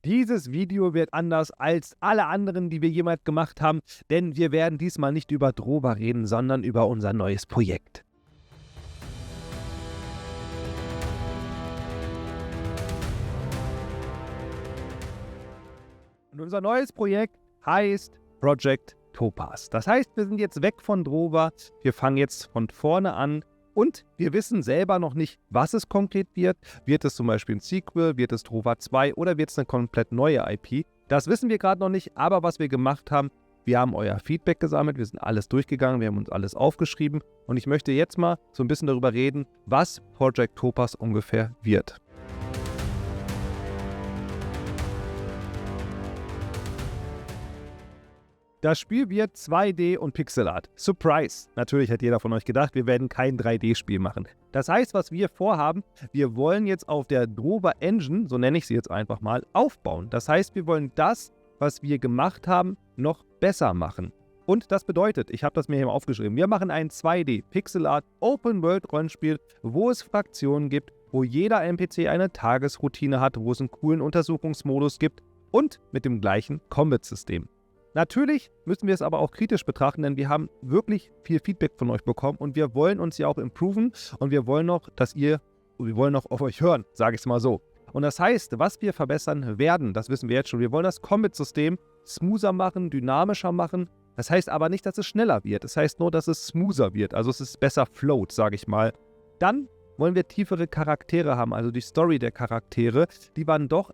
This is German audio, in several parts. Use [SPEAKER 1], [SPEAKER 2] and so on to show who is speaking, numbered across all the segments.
[SPEAKER 1] Dieses Video wird anders als alle anderen, die wir jemals gemacht haben, denn wir werden diesmal nicht über Droba reden, sondern über unser neues Projekt. Und unser neues Projekt heißt Project Topaz. Das heißt, wir sind jetzt weg von Droba, wir fangen jetzt von vorne an. Und wir wissen selber noch nicht, was es konkret wird. Wird es zum Beispiel ein Sequel, wird es Droba 2 oder wird es eine komplett neue IP? Das wissen wir gerade noch nicht, aber was wir gemacht haben, wir haben euer Feedback gesammelt, wir sind alles durchgegangen, wir haben uns alles aufgeschrieben und ich möchte jetzt mal so ein bisschen darüber reden, was Project Topaz ungefähr wird. Das Spiel wird 2D und Pixelart. Surprise! Natürlich hat jeder von euch gedacht, wir werden kein 3D-Spiel machen. Das heißt, was wir vorhaben, wir wollen jetzt auf der Droba Engine, so nenne ich sie jetzt einfach mal, aufbauen. Das heißt, wir wollen das, was wir gemacht haben, noch besser machen. Und das bedeutet, ich habe das mir hier mal aufgeschrieben, wir machen ein 2D Pixelart Open-World-Rollenspiel, wo es Fraktionen gibt, wo jeder NPC eine Tagesroutine hat, wo es einen coolen Untersuchungsmodus gibt und mit dem gleichen Combat-System. Natürlich müssen wir es aber auch kritisch betrachten, denn wir haben wirklich viel Feedback von euch bekommen und wir wollen uns ja auch improven und wir wollen noch, wir wollen noch auf euch hören, sage ich es mal so. Und das heißt, was wir verbessern werden, das wissen wir jetzt schon, wir wollen das Combat-System smoother machen, dynamischer machen. Das heißt aber nicht, dass es schneller wird, das heißt nur, dass es smoother wird, also es ist besser float, sage ich mal. Dann wollen wir tiefere Charaktere haben, also die Story der Charaktere, die waren doch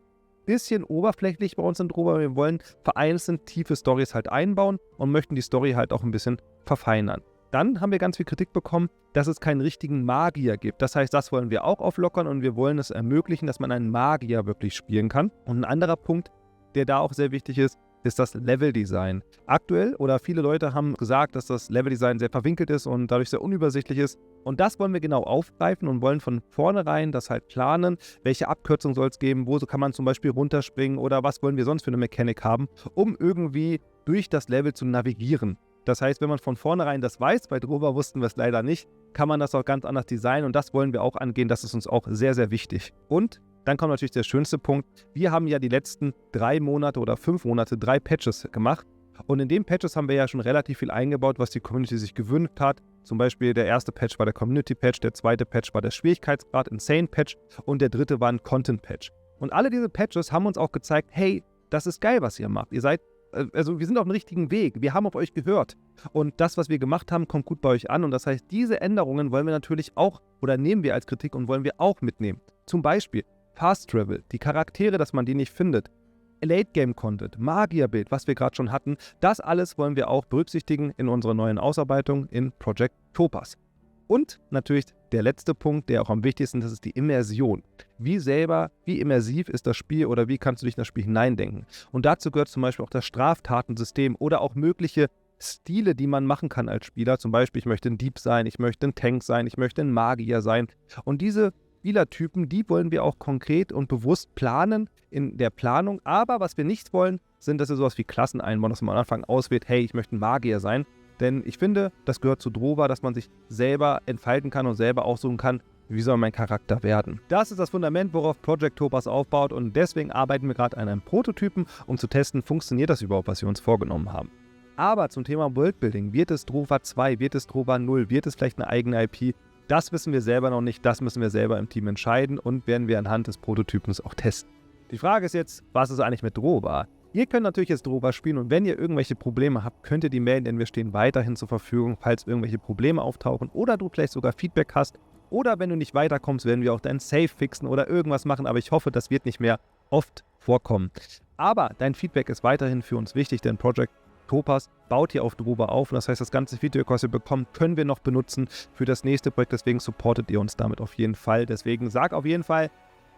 [SPEAKER 1] bisschen oberflächlich bei uns in Droba. Wir wollen vereinzelt tiefe Storys halt einbauen und möchten die Story halt auch ein bisschen verfeinern. Dann haben wir ganz viel Kritik bekommen, dass es keinen richtigen Magier gibt. Das heißt, das wollen wir auch auflockern und wir wollen es ermöglichen, dass man einen Magier wirklich spielen kann. Und ein anderer Punkt, der da auch sehr wichtig ist das Leveldesign. Aktuell oder viele Leute haben gesagt, dass das Leveldesign sehr verwinkelt ist und dadurch sehr unübersichtlich ist. Und das wollen wir genau aufgreifen und wollen von vornherein das halt planen, welche Abkürzung soll es geben, wo kann man zum Beispiel runterspringen oder was wollen wir sonst für eine Mechanik haben, um irgendwie durch das Level zu navigieren. Das heißt, wenn man von vornherein das weiß, bei Droba wussten wir es leider nicht, kann man das auch ganz anders designen und das wollen wir auch angehen, das ist uns auch sehr, sehr wichtig. Und dann kommt natürlich der schönste Punkt. Wir haben ja die letzten 3 Monate oder 5 Monate 3 Patches gemacht. Und in den Patches haben wir ja schon relativ viel eingebaut, was die Community sich gewünscht hat. Zum Beispiel der erste Patch war der Community Patch, der zweite Patch war der Schwierigkeitsgrad Insane Patch und der dritte war ein Content Patch. Und alle diese Patches haben uns auch gezeigt, hey, das ist geil, was ihr macht. Wir sind auf dem richtigen Weg. Wir haben auf euch gehört. Und das, was wir gemacht haben, kommt gut bei euch an. Und das heißt, diese Änderungen wollen wir natürlich auch, oder nehmen wir als Kritik und wollen wir auch mitnehmen. Zum Beispiel Fast Travel, die Charaktere, dass man die nicht findet, Late-Game-Content, Magierbild, was wir gerade schon hatten, das alles wollen wir auch berücksichtigen in unserer neuen Ausarbeitung in Project Topaz. Und natürlich der letzte Punkt, der auch am wichtigsten ist, das ist die Immersion. Wie immersiv ist das Spiel oder wie kannst du dich in das Spiel hineindenken? Und dazu gehört zum Beispiel auch das Straftatensystem oder auch mögliche Stile, die man machen kann als Spieler. Zum Beispiel, ich möchte ein Dieb sein, ich möchte ein Tank sein, ich möchte ein Magier sein. Und diese Spielertypen, die wollen wir auch konkret und bewusst planen in der Planung. Aber was wir nicht wollen, sind, dass wir sowas wie Klassen einbauen, dass man am Anfang auswählt, hey, ich möchte ein Magier sein. Denn ich finde, das gehört zu Droba, dass man sich selber entfalten kann und selber aussuchen kann, wie soll mein Charakter werden. Das ist das Fundament, worauf Project Topaz aufbaut und deswegen arbeiten wir gerade an einem Prototypen, um zu testen, funktioniert das überhaupt, was wir uns vorgenommen haben. Aber zum Thema Worldbuilding, wird es Droba 2, wird es Droba 0, wird es vielleicht eine eigene IP? Das wissen wir selber noch nicht, das müssen wir selber im Team entscheiden und werden wir anhand des Prototypens auch testen. Die Frage ist jetzt, was ist eigentlich mit Droba? Ihr könnt natürlich jetzt Droba spielen und wenn ihr irgendwelche Probleme habt, könnt ihr die melden, denn wir stehen weiterhin zur Verfügung, falls irgendwelche Probleme auftauchen oder du vielleicht sogar Feedback hast oder wenn du nicht weiterkommst, werden wir auch dein Save fixen oder irgendwas machen, aber ich hoffe, das wird nicht mehr oft vorkommen. Aber dein Feedback ist weiterhin für uns wichtig, denn Project Topaz baut hier auf Droba auf und das heißt, das ganze Feedback, was wir bekommen, können wir noch benutzen für das nächste Projekt, deswegen supportet ihr uns damit auf jeden Fall. Deswegen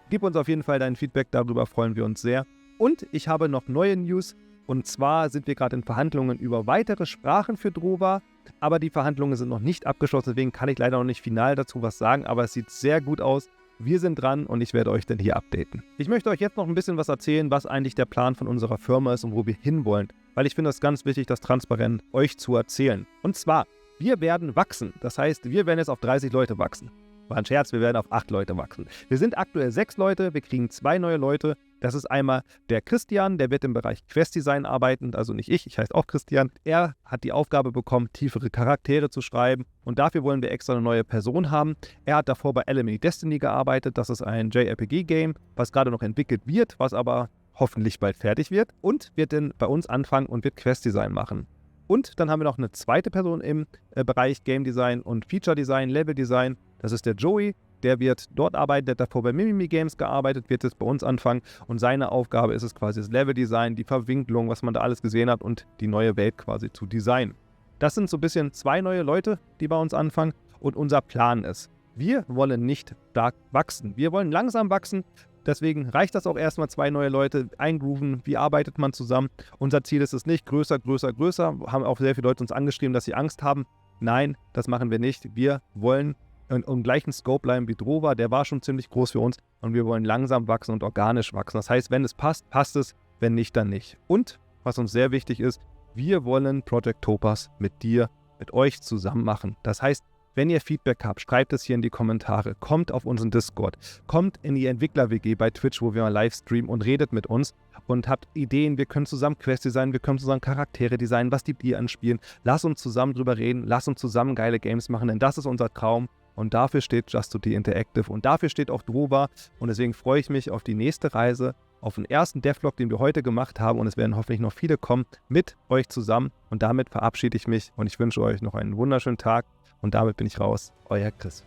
[SPEAKER 1] gib uns auf jeden Fall dein Feedback, darüber freuen wir uns sehr. Und ich habe noch neue News und zwar sind wir gerade in Verhandlungen über weitere Sprachen für Droba, aber die Verhandlungen sind noch nicht abgeschlossen, deswegen kann ich leider noch nicht final dazu was sagen, aber es sieht sehr gut aus. Wir sind dran und ich werde euch dann hier updaten. Ich möchte euch jetzt noch ein bisschen was erzählen, was eigentlich der Plan von unserer Firma ist und wo wir hinwollen, weil ich finde es ganz wichtig, das transparent euch zu erzählen. Und zwar, wir werden wachsen. Das heißt, wir werden jetzt auf 30 Leute wachsen. War ein Scherz, wir werden auf 8 Leute wachsen. Wir sind aktuell 6 Leute, wir kriegen 2 neue Leute Das ist einmal der Christian, der wird im Bereich Quest-Design arbeiten, also nicht ich heiße auch Christian. Er hat die Aufgabe bekommen, tiefere Charaktere zu schreiben und dafür wollen wir extra eine neue Person haben. Er hat davor bei Enemy Destiny gearbeitet, das ist ein JRPG-Game, was gerade noch entwickelt wird, was aber hoffentlich bald fertig wird und wird dann bei uns anfangen und wird Quest-Design machen. Und dann haben wir noch eine zweite Person im Bereich Game Design und Feature Design, Level Design, das ist der Joey. Der wird dort arbeiten, der hat davor bei Mimimi Games gearbeitet, wird jetzt bei uns anfangen und seine Aufgabe ist es quasi das Level-Design, die Verwinklung, was man da alles gesehen hat und die neue Welt quasi zu designen. Das sind so ein bisschen 2 neue Leute, die bei uns anfangen und unser Plan ist, wir wollen nicht stark wachsen, wir wollen langsam wachsen, deswegen reicht das auch erstmal 2 neue Leute, eingrooven, wie arbeitet man zusammen. Unser Ziel ist es nicht größer, größer, größer, haben auch sehr viele Leute uns angeschrieben, dass sie Angst haben. Nein, das machen wir nicht, wir wollen im gleichen Scope bleiben wie Drover, der war schon ziemlich groß für uns und wir wollen langsam wachsen und organisch wachsen. Das heißt, wenn es passt, passt es, wenn nicht, dann nicht. Und, was uns sehr wichtig ist, wir wollen Project Topaz mit dir, mit euch zusammen machen. Das heißt, wenn ihr Feedback habt, schreibt es hier in die Kommentare, kommt auf unseren Discord, kommt in die Entwickler-WG bei Twitch, wo wir mal live streamen und redet mit uns und habt Ideen, wir können zusammen Quests designen, wir können zusammen Charaktere designen, was die Bier anspielen. Lasst uns zusammen drüber reden, lasst uns zusammen geile Games machen, denn das ist unser Traum und dafür steht Just2D Interactive und dafür steht auch Drover und deswegen freue ich mich auf die nächste Reise, auf den ersten Devlog, den wir heute gemacht haben und es werden hoffentlich noch viele kommen mit euch zusammen und damit verabschiede ich mich und ich wünsche euch noch einen wunderschönen Tag. Und damit bin ich raus. Euer Chris.